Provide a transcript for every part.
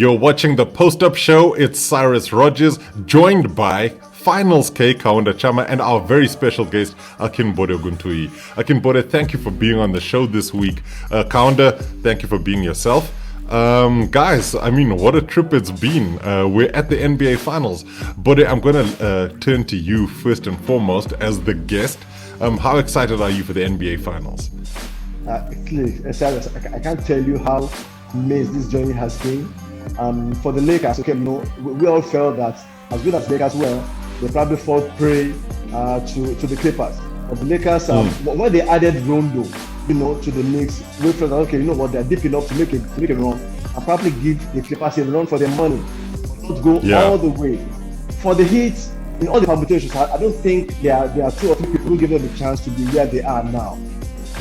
You're watching the Post-Up Show. It's Cyrus Rogers, joined by Finals K, Kaunda, Chama, and our very special guest, Akinbode Oguntuyi. Akinbode, thank you for being on the show this week. Kaunda, thank you for being yourself. Guys, I mean, what a trip it's been. We're at the NBA Finals. Bode, I'm going to turn to you first and foremost as the guest. How excited are you for the NBA Finals? Cyrus, I can't tell you how amazed this journey has been. For the Lakers, we all felt that as good as Lakers were, they probably fall prey to the Clippers. But the Lakers, when they added Rondo, to the mix, we felt that, they're deep enough to make a run and probably give the Clippers a run for their money, not go all the way. For the Heat, in all the permutations, I don't think there are two or three people who give them a chance to be where they are now.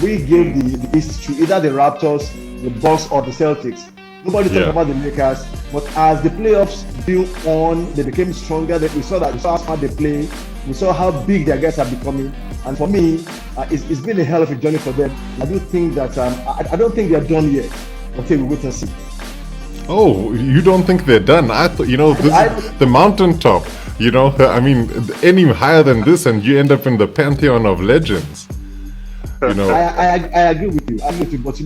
We gave the East to either the Raptors, the Bucks, or the Celtics. Nobody talked about the Lakers, but as the playoffs built on, they became stronger. We saw how smart they play. We saw how big their guys are becoming. And for me, it's been a hell of a journey for them. I do think that I don't think they're done yet. Okay, we wait and see. Oh, you don't think they're done? I thought, this is the mountaintop. I mean, any higher than this, and you end up in the pantheon of legends. I agree with you. But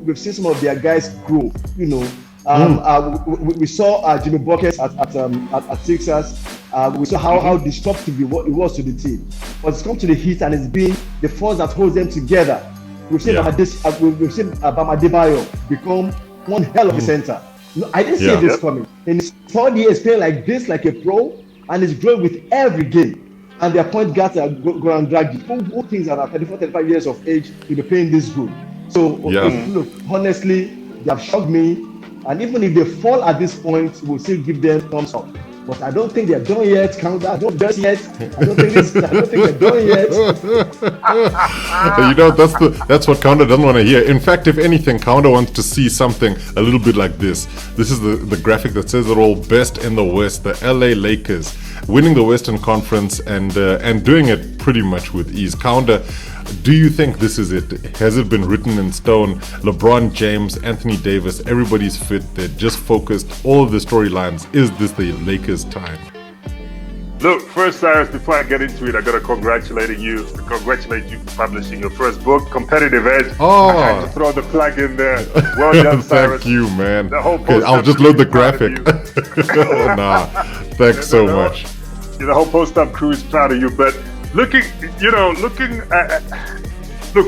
we've seen some of their guys grow. We saw Jimmy Buckets at Sixers. We saw how disruptive it was to the team. But it's come to the Heat, and it's been the force that holds them together. We've seen Bama Adebayo become one hell of a center. I didn't see this coming. In his 4 years playing like this, like a pro, and he's growing with every game. And their point guards are going to drag you. Who thinks that at 34, 35 years of age, you'll be playing this good? So, look, honestly, they have shocked me. And even if they fall at this point, we'll still give them thumbs up. But I don't think they're done yet. Kaunda, I don't think they're done yet. That's what Kaunda doesn't want to hear. In fact, if anything, Kaunda wants to see something a little bit like this. This is the graphic that says it all: best in the West, the LA Lakers winning the Western Conference and doing it pretty much with ease. Kaunda, do you think this is it? Has it been written in stone? LeBron James, Anthony Davis, everybody's fit. They're just focused. All of the storylines. Is this the Lakers' time? Look, first, Cyrus, before I get into it, I got to congratulate you for publishing your first book, Competitive Edge. Oh, I had to throw the plug in there. Well done, Cyrus. Thank you, man. I'll just load the graphic. Thanks so much. The whole Post-Up crew is proud of you, but look,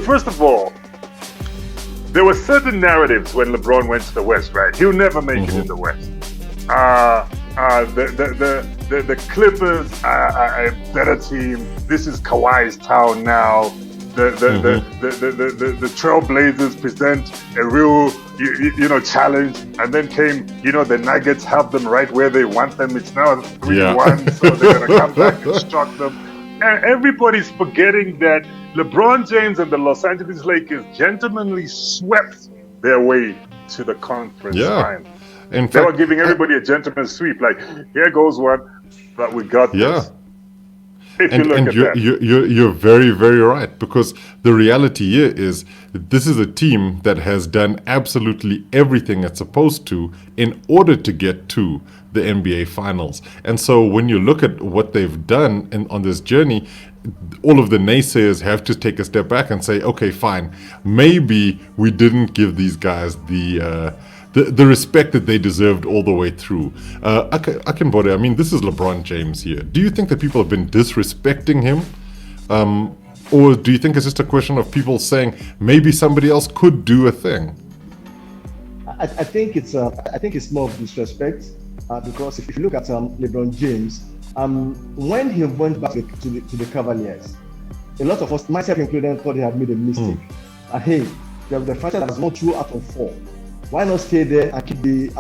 first of all, there were certain narratives when LeBron went to the West, right? He'll never make it in the West. The Clippers are a better team. This is Kawhi's town now. The Trailblazers present a real, challenge. And then came, the Nuggets have them right where they want them. It's now 3-1, so they're going to come back and shock them. And everybody's forgetting that LeBron James and the Los Angeles Lakers gentlemanly swept their way to the conference final. In fact, they were giving everybody a gentleman's sweep, like, here goes one, but we got this. You're very, very right, because the reality here is this is a team that has done absolutely everything it's supposed to in order to get to the NBA Finals. And so when you look at what they've done on this journey, all of the naysayers have to take a step back and say, okay, fine, maybe we didn't give these guys the respect that they deserved all the way through. Akinbode, I mean, this is LeBron James here. Do you think that people have been disrespecting him? Or do you think it's just a question of people saying maybe somebody else could do a thing? I think it's more of disrespect because if you look at LeBron James, when he went back to the Cavaliers, a lot of us, myself included, thought he had made a mistake. Hey, the franchise has won 2 out of 4. Why not stay there and keep the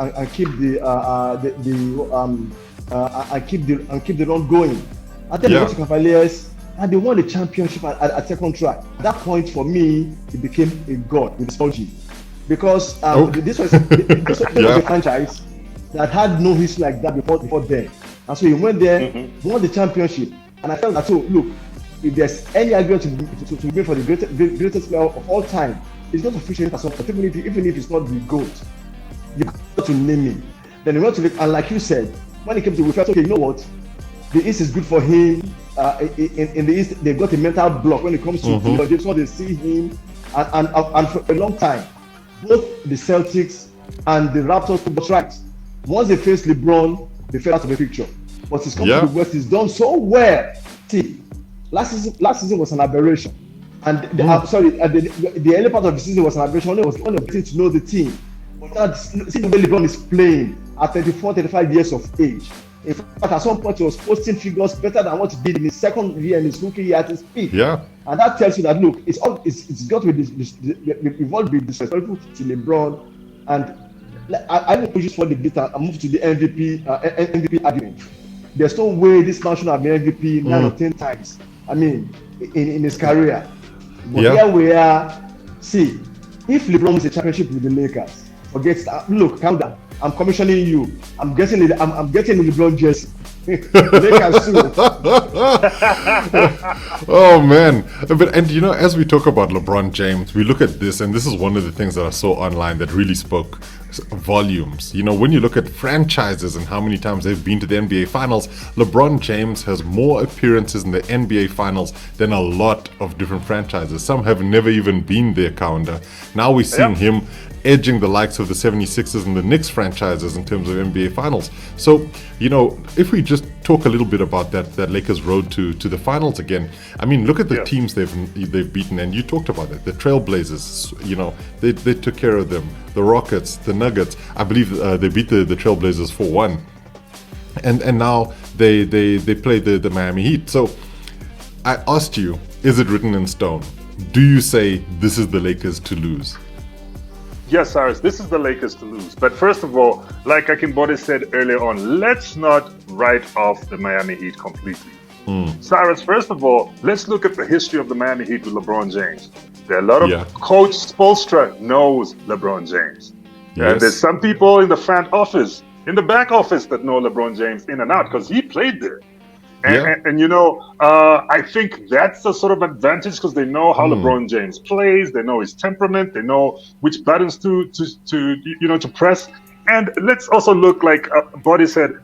run going? I think the Cavaliers, and they won the championship at second track. At that point, for me, he became a god with Soji, because this was a franchise that had no history like that before then. And so he went there, won the championship, and I felt that, look, if there's any argument to be for the greatest player of all time, it's not officially as even if it's not the GOAT. You got to name him. Then he went to and like you said, when he came to, we felt, okay, you know what? The East is good for him. In the East, they've got a mental block when it comes to they just want to see him. And for a long time, both the Celtics and the Raptors got right. Once they faced LeBron, they fell out of the picture. But he's come to the West, he's done so well. See, last season was an aberration. And the early part of the season was an aberration. Only was getting to know the team. But now, see the way LeBron is playing at 34, 35 years of age. In fact, at some point, he was posting figures better than what he did in his second year in his rookie year at his peak. Yeah. And that tells you that, look, it's got to be we've all been disrespectful to LeBron. And I will push this for the bit and move to the MVP argument. There's no way this man should have been MVP 9 or 10 times. I mean, in his career. But here we are. See, if LeBron wins a championship with the Lakers, forget that. Look, Kaunda, I'm commissioning you. I'm getting the LeBron jersey. Lakers too. Oh man. And you know, as we talk about LeBron James, we look at this, and this is one of the things that I saw online that really spoke volumes. You know, when you look at franchises and how many times they've been to the NBA Finals, LeBron James has more appearances in the NBA Finals than a lot of different franchises. Some have never even been there, Kaunda. Now we're seeing him edging the likes of the 76ers and the Knicks franchises in terms of NBA Finals. So, you know, if we just talk a little bit about that Lakers road to the finals again, I mean, look at the teams they've beaten, and you talked about it. The Trailblazers, you know, they took care of them. The Rockets, the Nuggets, I believe they beat the Trailblazers 4-1. And now they play the Miami Heat. So I asked you, is it written in stone? Do you say this is the Lakers to lose? Yes, Cyrus, this is the Lakers to lose. But first of all, like Akinbode said earlier on, let's not write off the Miami Heat completely. Cyrus, first of all, let's look at the history of the Miami Heat with LeBron James. There are a lot of Coach Spoelstra knows LeBron James. There's some people in the front office, in the back office, that know LeBron James in and out because he played there. And you know, I think that's a sort of advantage because they know how LeBron James plays. They know his temperament. They know which buttons to press. And let's also look, like Body said,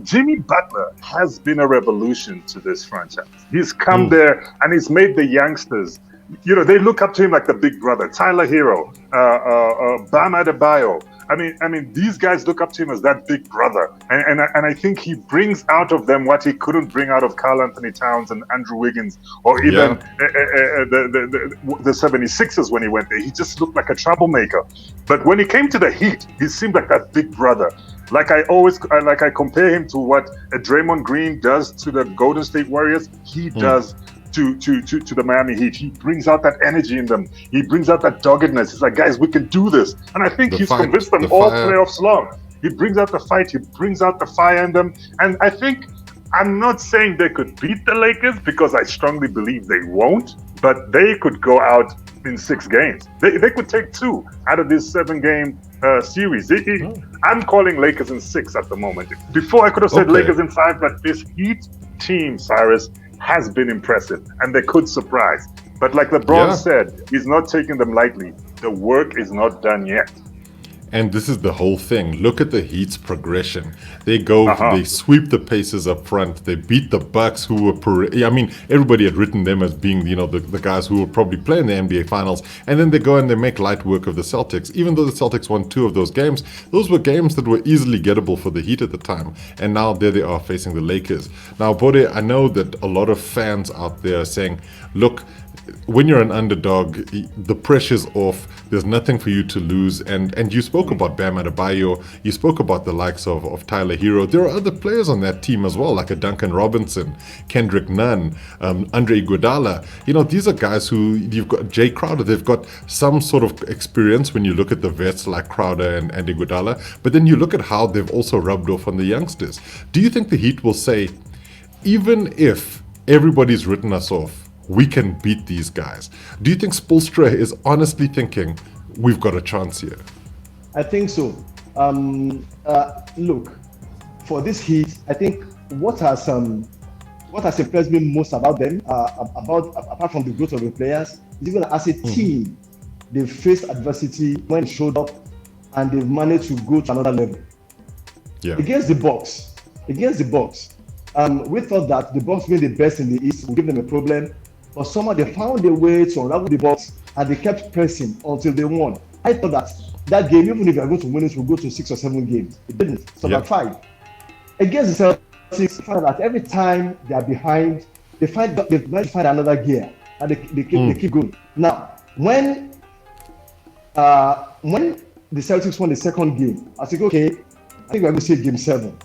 Jimmy Butler has been a revolution to this franchise. He's come there and he's made the youngsters, you know, they look up to him like the big brother. Tyler Hero, Bam Adebayo. I mean, these guys look up to him as that big brother, and I think he brings out of them what he couldn't bring out of Karl Anthony Towns and Andrew Wiggins, or even the 76ers when he went there. He just looked like a troublemaker. But when he came to the Heat, he seemed like that big brother. Like I compare him to what Draymond Green does to the Golden State Warriors. He does to the Miami Heat. He brings out that energy in them. He brings out that doggedness. He's like, guys, we can do this. And I think he's convinced them all playoffs long. He brings out the fight. He brings out the fire in them. And I think, I'm not saying they could beat the Lakers because I strongly believe they won't, but they could go out in 6 games. They could take 2 out of this 7-game series. I'm calling Lakers in 6 at the moment. Before I could have said Lakers in 5, but this Heat team, Cyrus, has been impressive, and they could surprise. But like LeBron said, he's not taking them lightly. The work is not done yet. And this is the whole thing. Look at the Heat's progression. They go, they sweep the Pacers up front. They beat the Bucks, who were, I mean, everybody had written them as being, you know, the guys who will probably play in the NBA Finals. And then they go and they make light work of the Celtics. Even though the Celtics won 2 of those games, those were games that were easily gettable for the Heat at the time. And now there they are facing the Lakers. Now, Bode, I know that a lot of fans out there are saying, look, when you're an underdog, the pressure's off. There's nothing for you to lose. And you spoke about Bam Adebayo. You spoke about the likes of Tyler Hero. There are other players on that team as well, like a Duncan Robinson, Kendrick Nunn, Andre Iguodala. You know, these are guys who, you've got Jay Crowder. They've got some sort of experience when you look at the vets like Crowder and Iguodala. But then you look at how they've also rubbed off on the youngsters. Do you think the Heat will say, even if everybody's written us off, we can beat these guys? Do you think Spoelstra is honestly thinking we've got a chance here? I think so. Look, for this Heat, I think what has impressed me most about them, apart from the growth of the players, is even as a team, they've faced adversity when it showed up, and they've managed to go to another level. Yeah. Against the Bucks, we thought that the Bucks being the best in the East would give them a problem, but somehow they found a way to unravel the Bucks and they kept pressing until they won. I thought that game, even if you are going to win it, will go to 6 or 7 games. It didn't. So about 5. Against the Celtics, find that every time they are behind, they might find another gear, and they keep going. Now, when the Celtics won the second game, I said, okay, I think we're going to see game 7.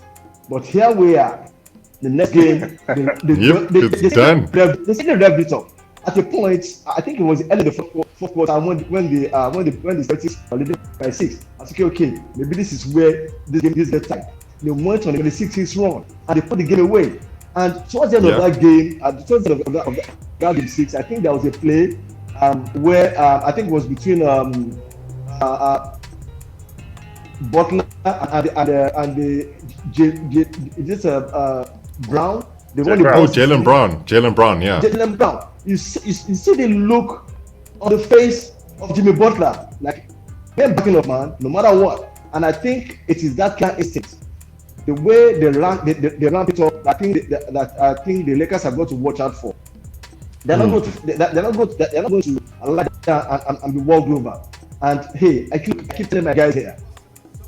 But here we are. The next game, it's done. They revved it up. At a point, I think it was the end of the fourth quarter when the Celtics were leading by 6. I said, okay, maybe this is where this gets tight. They went on a 6-6 run and they put the game away. And towards the end of that game, towards the end of that game 6, I think there was a play where I think it was between Butler and Brown. Jaylen Brown, yeah. Jaylen Brown. You see the look on the face of Jimmy Butler, like they're backing up, man, no matter what. And I think it is that kind of instinct, the way they ramp it up. I think the Lakers have got to watch out for. They're not going to allow that and be walked over. And hey, I keep telling my guys here,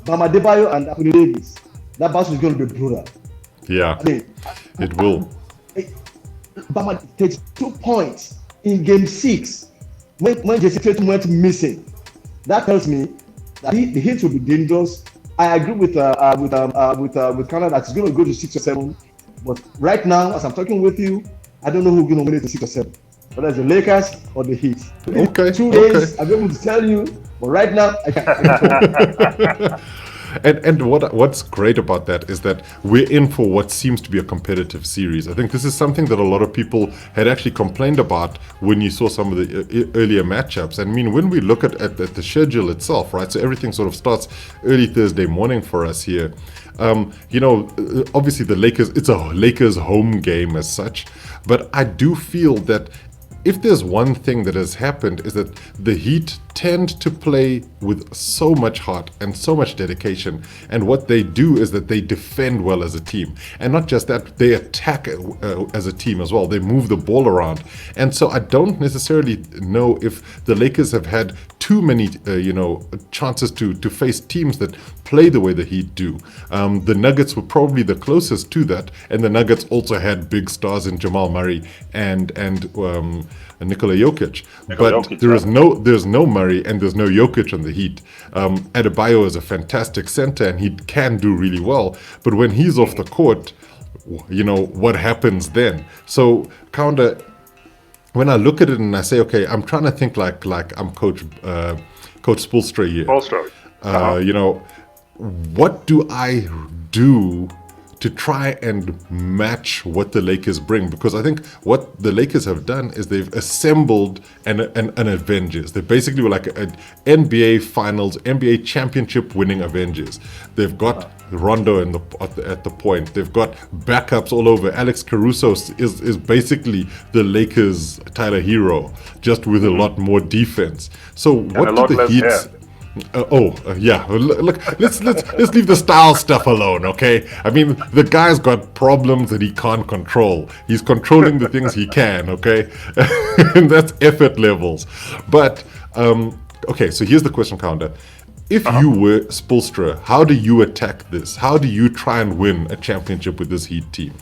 Bama Adebayo and Anthony Davis, that battle is going to be brutal. Yeah, it will. Bama takes 2 points in game 6 when Jesse Tatum went missing. That tells me that the Heat will be dangerous. I agree with Kaunda that it's going to go to 6 or 7. But right now, as I'm talking with you, I don't know who's going to win it to 6 or 7. Whether it's the Lakers or the Heat. Okay. 2 days, I'll be able to tell you. But right now, I can't. And what's great about that is that we're in for what seems to be a competitive series. I think this is something that a lot of people had actually complained about when you saw some of the earlier matchups. I mean, when we look at the schedule itself, right? So everything sort of starts early Thursday morning for us here. Obviously the Lakers, it's a Lakers home game as such, but I do feel that if there's one thing that has happened is that the Heat tend to play with so much heart and so much dedication, and what they do is that they defend well as a team, and not just that, they attack as a team as well. They move the ball around, and so I don't necessarily know if the Lakers have had too many chances to face teams that play the way the Heat do. The Nuggets were probably the closest to that, and the Nuggets also had big stars in Jamal Murray and Nikola Jokic. There's no Murray and there's no Jokic on the Heat. Adebayo is a fantastic center and he can do really well, but when he's off the court, what happens then? So Kaunda, when I look at it and I say, okay, I'm trying to think like I'm Coach Spoelstra here. What do I do to try and match what the Lakers bring? Because I think what the Lakers have done is they've assembled an Avengers. They basically were like an NBA Finals, NBA championship winning Avengers. They've got Rondo at the point. They've got backups all over. Alex Caruso is basically the Lakers' Tyler Hero, just with a lot more defense. So what do the Heat? Look, let's leave the style stuff alone, okay? I mean, the guy's got problems that he can't control. He's controlling the things he can, okay? And that's effort levels. But okay, so here's the question, Kaunda. If you were Spoelstra, how do you attack this? How do you try and win a championship with this Heat team?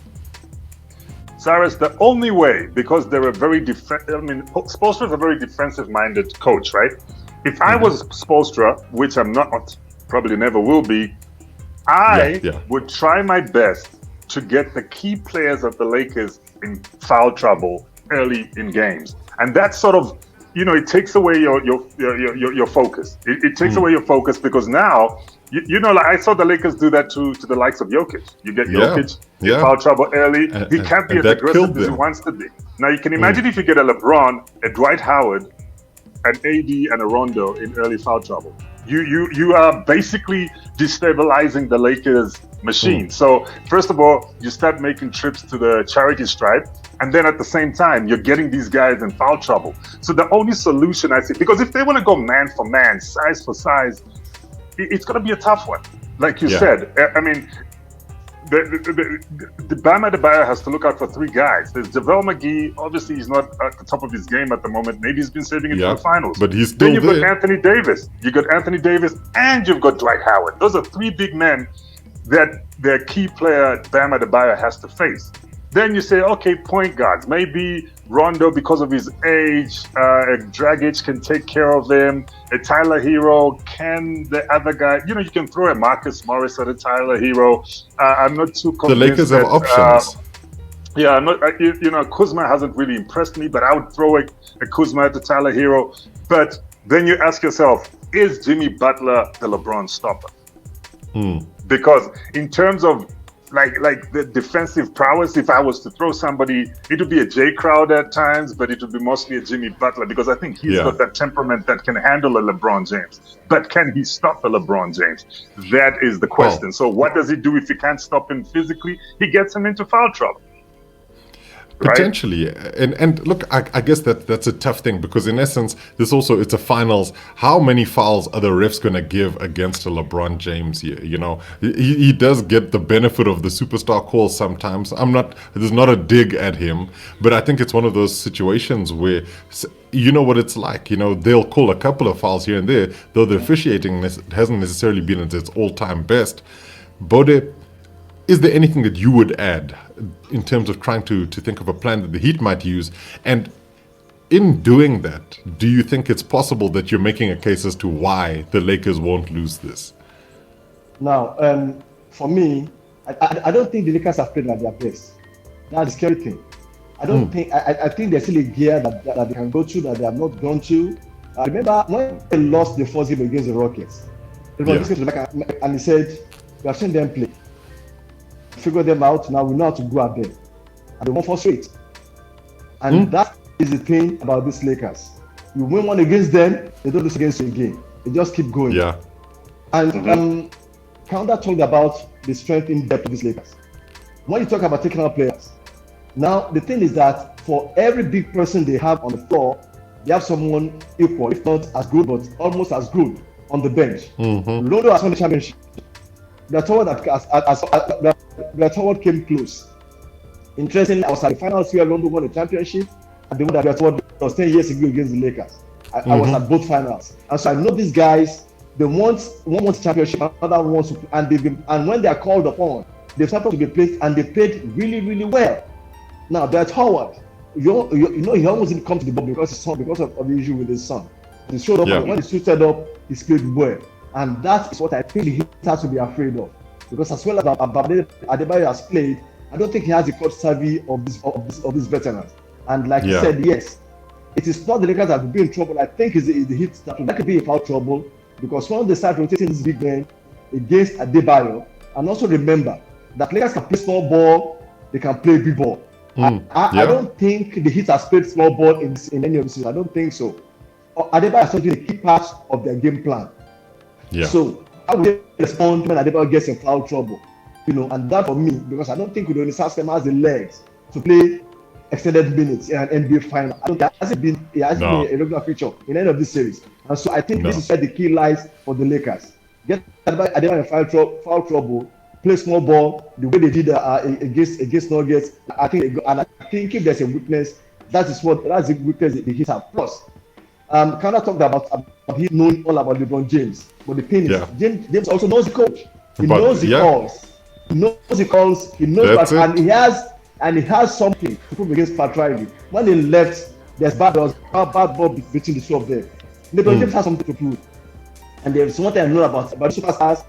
Cyrus, the only way, because they're Spoelstra's a very defensive-minded coach, right? If I was Spoelstra, which I'm not, probably never will be, I would try my best to get the key players of the Lakers in foul trouble early in games. And that's sort of, it takes away your focus. It takes away your focus because now, like I saw the Lakers do that to the likes of Jokic. You get Jokic in foul trouble early. He can't be as aggressive as he wants to be. Now you can imagine if you get a LeBron, a Dwight Howard, an AD and a Rondo in early foul trouble. You are basically destabilizing the Lakers machine. So first of all, you start making trips to the charity stripe, and then at the same time, you're getting these guys in foul trouble. So the only solution I see, because if they want to go man for man, size for size, it's going to be a tough one. like you Yeah. said, I mean, the Bam Adebayo has to look out for three guys. There's JaVale McGee. Obviously, he's not at the top of his game at the moment. Maybe he's been saving it for the finals. But he's Then still you've there. got Anthony Davis. You got Anthony Davis, and you've got Dwight Howard. Those are three big men that their key player Bam Adebayo has to face. Then you say, okay, point guards. Maybe Rondo, because of his age, Dragic can take care of him. A Tyler Hero, can the other guy? You know, you can throw a Marcus Morris at a Tyler Hero. I'm not too convinced. The Lakers have options. Yeah, I'm not. You know, Kuzma hasn't really impressed me, but I would throw a Kuzma at the Tyler Hero. But then you ask yourself, is Jimmy Butler the LeBron stopper? Because in terms of like the defensive prowess, if I was to throw somebody, it would be a Jay Crowder at times, but it would be mostly a Jimmy Butler, because I think he's got that temperament that can handle a LeBron James. But can he stop a LeBron James? That is the question. So what does he do if he can't stop him physically? He gets him into foul trouble. Potentially, and look, I guess that's a tough thing, because in essence, it's a finals. How many fouls are the refs going to give against a LeBron James here? You know, he does get the benefit of the superstar calls sometimes. There's not a dig at him, but I think it's one of those situations where, you know what it's like. You know, they'll call a couple of fouls here and there, though the officiating hasn't necessarily been at its all-time best. Bode, is there anything that you would add in terms of trying to think of a plan that the Heat might use? And in doing that, do you think it's possible that you're making a case as to why the Lakers won't lose this? Now, for me, I don't think the Lakers have played at their best. That's the scary thing. I don't think. I think there's still a gear that they can go to that they have not gone to. I remember when they lost the first game against the Rockets. And he said, "We have seen them play. Figure them out. Now we know how to go at them." And they won 4 straight. And that is the thing about these Lakers. You win one against them, they don't lose against you again. They just keep going. Yeah. And Kaunda talked about the strength in depth of these Lakers. When you talk about taking out players, now the thing is that for every big person they have on the floor, they have someone equal, if not as good, but almost as good on the bench. Rondo has won the championship. The Toward came close. Interestingly, I was at the finals where Rondo won the championship, and the one that was 10 years ago against the Lakers. I was at both finals, and so I know these guys. They one wants championship, another wants to, and when they are called upon, they start to be played, and they played really, really well. Now, Dwight Howard, you know, he almost didn't come to the ball because of the issue with his son. He showed up, and when he suited up, he played well. And that is what I think the Heat has to be afraid of. Because as well as Adebayo has played, I don't think he has the court savvy of these veterans. And like you said, yes, it is not the Lakers that will be in trouble. I think it's the Heat that could be in foul trouble, because when they start rotating this big man against Adebayo, and also remember that Lakers can play small ball, they can play big ball. I don't think the Heat has played small ball in any of the seasons. I don't think so. Adebayo is something a key part of their game plan. So how will they respond when Adebayo gets in foul trouble? You know, and that for me, because I don't think Udonis Haslem has the legs to play extended minutes in an NBA final. I don't think it hasn't been a regular feature in any of this series. And so I think this is where the key lies for the Lakers. Get Adebayo in foul trouble, play small ball the way they did against Nuggets. I think if there's a weakness, that's the weakness the Heat have. Plus, Kaunda talked about him knowing all about LeBron James, but the thing is, James also knows the coach. He knows the calls. He knows the calls. He knows that, and he has something to prove against Pat Riley. When they left, there was bad ball between the two of them. LeBron James has something to prove, and there's one thing I know about superstars.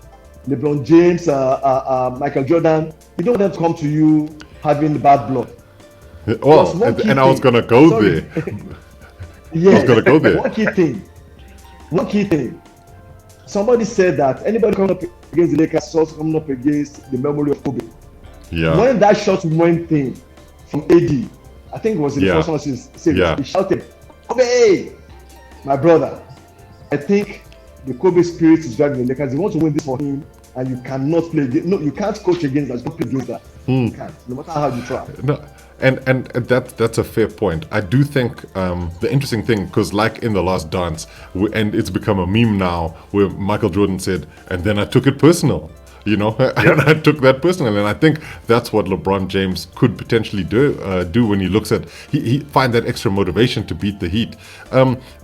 LeBron James, Michael Jordan. You don't want them to come to you having bad blood. Well, and I was gonna go there. Yeah, I was gonna go there. One key thing. Somebody said that anybody coming up against the Lakers is coming up against the memory of Kobe. Yeah. When that shot went in from AD, I think it was in the first one series, he shouted, "Kobe, my brother." I think the Kobe spirit is driving the Lakers. They want to win this for him, and you cannot play against. No, you can't coach against that. You can't play against that. You can't, no matter how you try. No. And that's a fair point. I do think the interesting thing, because like in The Last Dance, and it's become a meme now, where Michael Jordan said, "And then I took it personal." and I took that personally. And I think that's what LeBron James could potentially do when he looks at, he find that extra motivation to beat the Heat.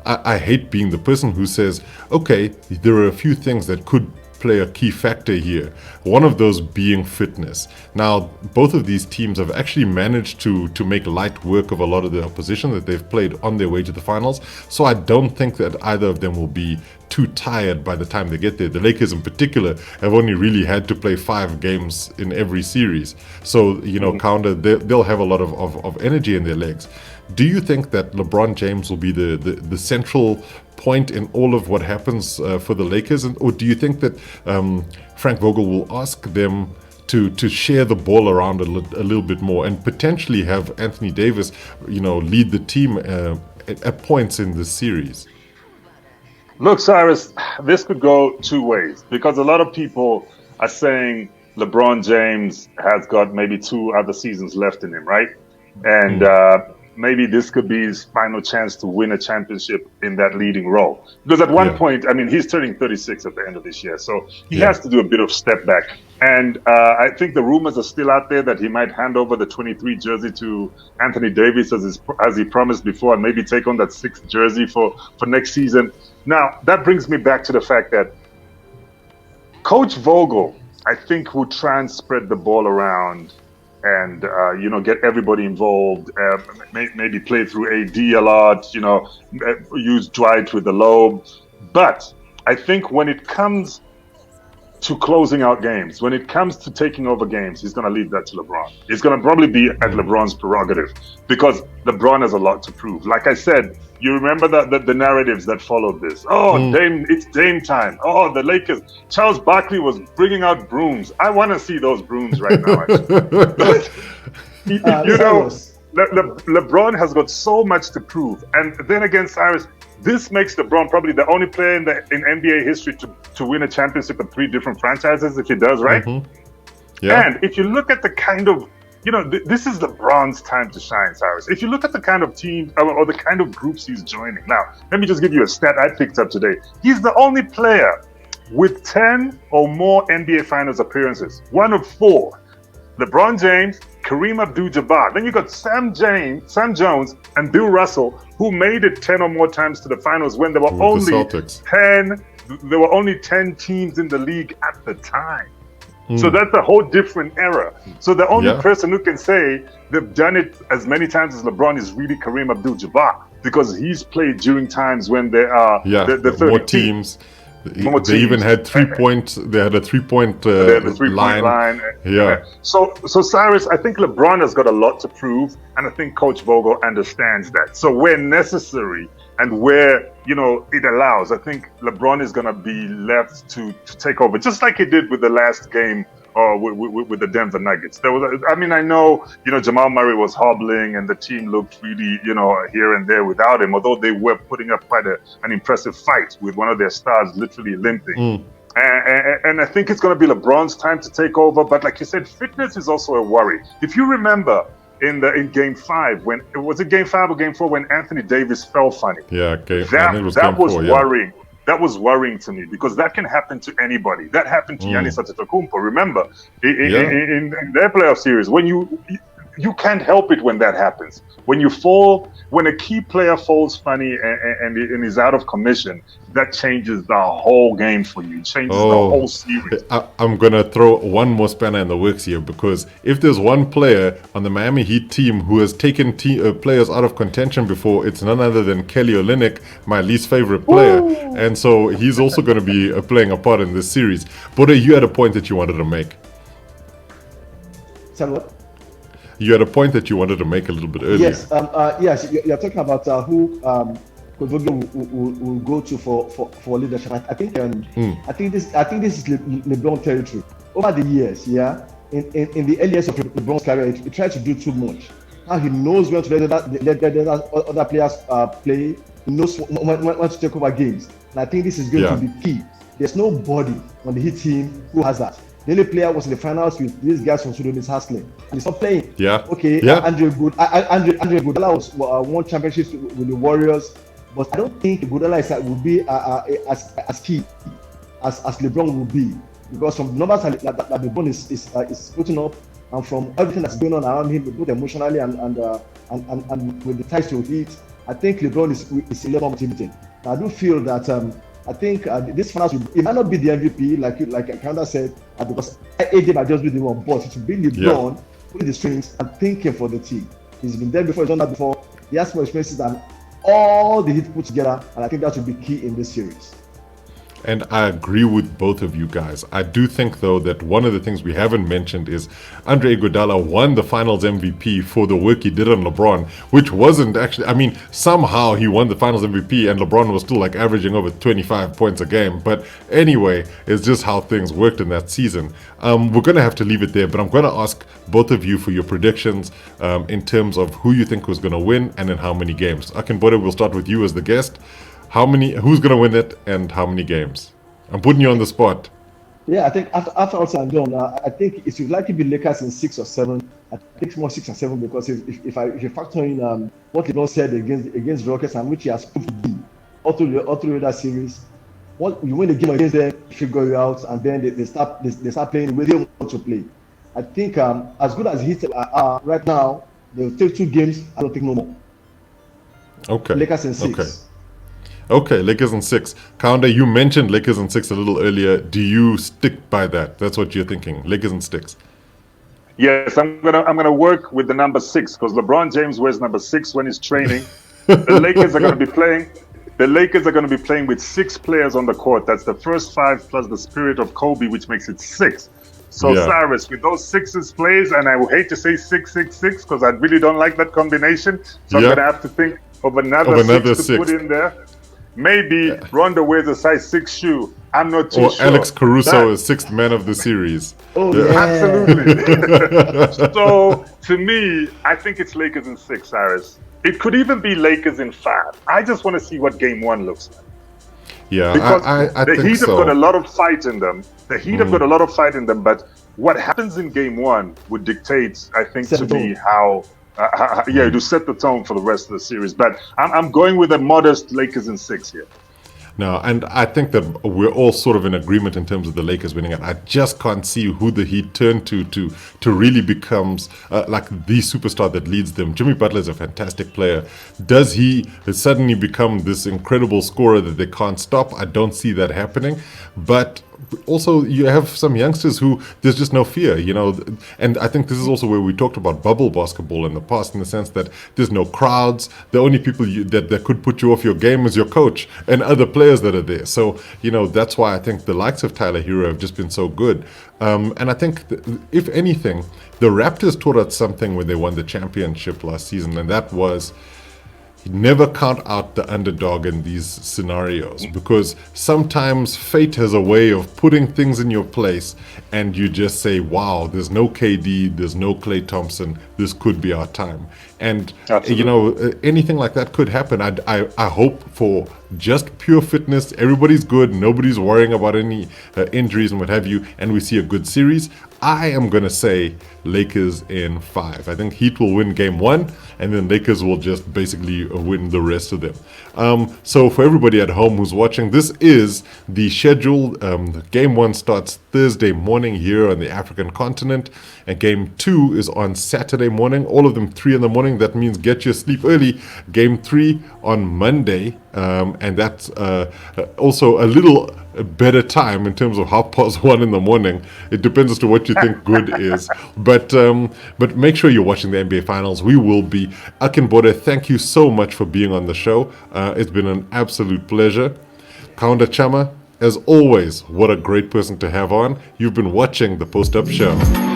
I hate being the person who says, okay, there are a few things that could play a key factor here. One of those being fitness. Now, both of these teams have actually managed to make light work of a lot of the opposition that they've played on their way to the finals. So I don't think that either of them will be too tired by the time they get there. The Lakers in particular have only really had to play 5 games in every series. So, Kaunda, they'll have a lot of energy in their legs. Do you think that LeBron James will be the central point in all of what happens for the Lakers? Or do you think that Frank Vogel will ask them to share the ball around a little bit more and potentially have Anthony Davis, lead the team at points in this series? Look, Cyrus, this could go 2 ways, because a lot of people are saying LeBron James has got maybe 2 other seasons left in him, right? And maybe this could be his final chance to win a championship in that leading role. Because at one point, he's turning 36 at the end of this year, so he has to do a bit of step back. And I think the rumors are still out there that he might hand over the 23 jersey to Anthony Davis as he promised before, and maybe take on that 6th jersey for next season. Now, that brings me back to the fact that Coach Vogel, I think, will try and spread the ball around and, get everybody involved, maybe play through AD a lot, use Dwight with the lob. But I think when it comes to closing out games, when it comes to taking over games, he's going to leave that to LeBron. It's going to probably be at LeBron's prerogative, because LeBron has a lot to prove. Like I said, you remember the narratives that followed this. Dame, it's Dame time. Oh, the Lakers. Charles Barkley was bringing out brooms. I want to see those brooms right now, actually. LeBron has got so much to prove. And then again, Cyrus, this makes LeBron probably the only player in NBA history to win a championship in 3 different franchises, if he does, right? Yeah. And if you look at the kind of, this is LeBron's time to shine, Cyrus. If you look at the kind of team or the kind of groups he's joining. Now, let me just give you a stat I picked up today. He's the only player with 10 or more NBA Finals appearances, one of 4. LeBron James, Kareem Abdul-Jabbar. Then you got Sam Jones, and Bill Russell, who made it 10 or more times to the finals when there were only 10. There were only 10 teams in the league at the time. So that's a whole different era. So the only person who can say they've done it as many times as LeBron is really Kareem Abdul-Jabbar, because he's played during times when there are the 30 more teams. They even had 3-point. They had a 3-point line. Yeah. So Cyrus, I think LeBron has got a lot to prove, and I think Coach Vogel understands that. So where necessary and where it allows, I think LeBron is going to be left to take over, just like he did with the last game with the Denver Nuggets. There was, I know, Jamal Murray was hobbling and the team looked really, here and there without him, although they were putting up quite an impressive fight with one of their stars literally limping. And I think it's going to be LeBron's time to take over. But like you said, fitness is also a worry. If you remember in Game 5, when it was Game 5 or Game 4 when Anthony Davis fell funny. Yeah, okay. That was worrying. That was worrying to me, because that can happen to anybody. That happened to Giannis Antetokounmpo. Remember, in their playoff series, when you can't help it when that happens. When you fall, when a key player falls funny and is out of commission, that changes the whole game for you. It changes the whole series. I'm going to throw one more spanner in the works here, because if there's one player on the Miami Heat team who has taken players out of contention before, it's none other than Kelly Olynyk, my least favorite player. Ooh. And so he's also going to be playing a part in this series. Boda, you had a point that you wanted to make. Sorry, what? You had a point that you wanted to make a little bit earlier. Yes, you're talking about who Coach Vogel will go to for leadership. I think this is LeBron territory. Over the years, in the early years of LeBron's career, he tried to do too much. Now he knows when to let other players play. He knows when to take over games. And I think this is going to be key. There's nobody on the Heat team who has that. The only player was in the finals with these guys from Sudanese hustling, and he's not playing. Andre Iguodala won championships with the Warriors, but I don't think Iguodala will be as key as LeBron will be. because from the numbers that LeBron is putting up, and from everything that's going on around him, both emotionally and with the ties to it, I think LeBron is a little more motivated. I do feel that I think this finals it might not be the MVP like Kaunda said, because AD might just be the one, but it will be LeBron putting the strings and thinking for the team. He's been there before, he's done that before. He has more experiences than all the Heat put together, and I think that will be key in this series. And I agree with both of you guys. I do think, though, that one of the things we haven't mentioned is Andre Iguodala won the Finals MVP for the work he did on LeBron, which wasn't actually, I mean, somehow he won the Finals MVP and LeBron was still like averaging over 25 points a game. But anyway, it's just how things worked in that season. We're going to have to leave it there, but I'm going to ask both of you for your predictions in terms of who you think was going to win and in how many games. Akinbode, we'll start with you as the guest. Who's going to win it and how many games? I'm putting you on the spot. Yeah, I think after all said and done, I think it should likely be Lakers in 6 or 7. I think it's more 6 or 7 because if you factor in what LeBron said against Rockets and which he has proved to be all through that series, you win the game against them, figure you out, and then they start playing the way they want to play. I think as good as Heat are right now, they'll take 2 games. I don't think no more. Okay. Lakers in 6. Okay, Lakers in 6. Kaunda, you mentioned Lakers in 6 a little earlier. Do you stick by that? That's what you're thinking. Lakers in 6. Yes, I'm gonna work with the number 6 because LeBron James wears number 6 when he's training. The Lakers are gonna be playing. The Lakers are going to be playing with 6 players on the court. That's the first 5 plus the spirit of Kobe, which makes it 6. So Cyrus, with those 6s plays, and I would hate to say 666 because I really don't like that combination. So I'm going to have to think of another 6 to put in there. Maybe Rondo wears a size 6 shoe. I'm not too sure. Or Alex Caruso is 6th man of the series. Absolutely. So to me, I think it's Lakers in 6, Cyrus. It could even be Lakers in 5. I just want to see what Game 1 looks like. Yeah, because I the think Heat so. have got a lot of fight in them. The Heat have got a lot of fight in them, but what happens in Game 1 would dictate, I think, to me how to set the tone for the rest of the series. But I'm going with a modest Lakers in 6 here. No, and I think that we're all sort of in agreement in terms of the Lakers winning it. I just can't see who the Heat turn to really becomes like the superstar that leads them. Jimmy Butler is a fantastic player. Does he suddenly become this incredible scorer that they can't stop? I don't see that happening. But also, you have some youngsters who there's just no fear, and I think this is also where we talked about bubble basketball in the past, in the sense that there's no crowds. The only people that could put you off your game is your coach and other players that are there. So, that's why I think the likes of Tyler Hero have just been so good. And I think, if anything, the Raptors taught us something when they won the championship last season, and that was never count out the underdog in these scenarios, because sometimes fate has a way of putting things in your place and you just say, wow, there's no KD, there's no Klay Thompson, this could be our time. And anything like that could happen. I hope for just pure fitness, everybody's good, nobody's worrying about any injuries and what have you, and we see a good series. I am going to say Lakers in 5. I think Heat will win Game 1, and then Lakers will just basically win the rest of them. So for everybody at home who's watching, this is the schedule. Game 1 starts Thursday morning here on the African continent, and Game 2 is on Saturday morning, all of them 3 in the morning. That means get your sleep early. Game 3 on Monday, and that's also a little better time in terms of 1:30 in the morning. It depends as to what you think good is. But make sure you're watching the NBA Finals. We will be. Akinbode, thank you so much for being on the show. It's been an absolute pleasure. Kaunda, Chama, as always, what a great person to have on. You've been watching The Post Up Show.